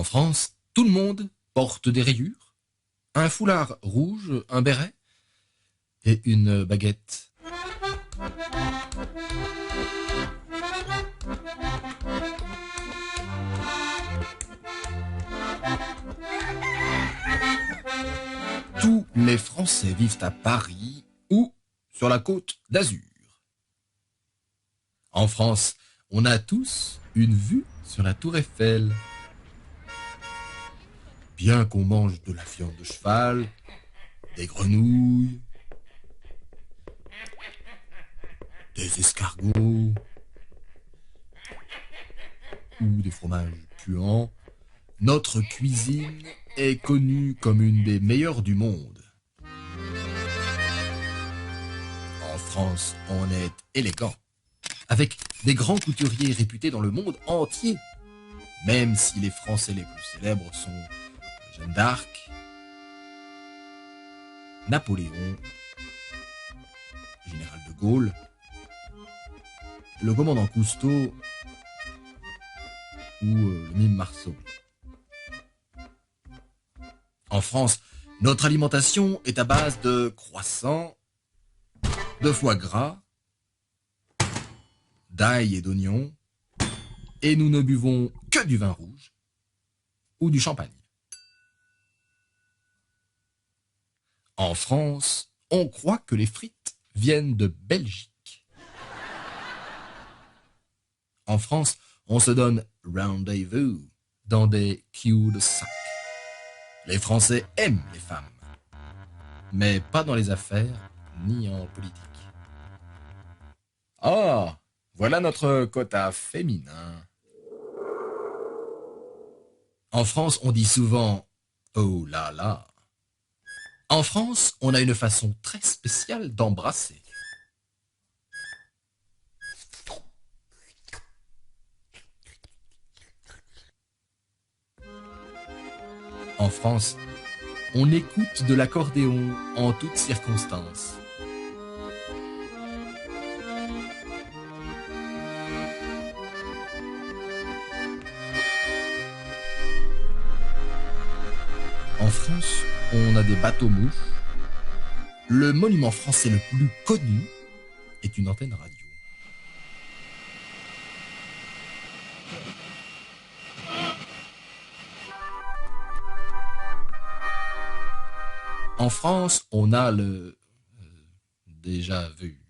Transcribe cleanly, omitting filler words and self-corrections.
En France, tout le monde porte des rayures, un foulard rouge, un béret et une baguette. Tous les Français vivent à Paris ou sur la côte d'Azur. En France, on a tous une vue sur la tour Eiffel. Bien qu'on mange de la viande de cheval, des grenouilles, des escargots ou des fromages puants, notre cuisine est connue comme une des meilleures du monde. En France, on est élégant, avec des grands couturiers réputés dans le monde entier, même si les Français les plus célèbres sont Jeanne d'Arc, Napoléon, Général de Gaulle, le commandant Cousteau ou le mime Marceau. En France, notre alimentation est à base de croissants, de foie gras, d'ail et d'oignons, et nous ne buvons que du vin rouge ou du champagne. En France, on croit que les frites viennent de Belgique. En France, on se donne rendez-vous dans des cul-de-sac. Les Français aiment les femmes, mais pas dans les affaires ni en politique. Oh, voilà notre quota féminin. En France, on dit souvent « oh là là ». En France, on a une façon très spéciale d'embrasser. En France, on écoute de l'accordéon en toutes circonstances. En France, on a des bateaux-mouches. Le monument français le plus connu est une antenne radio. En France, on a le déjà vu.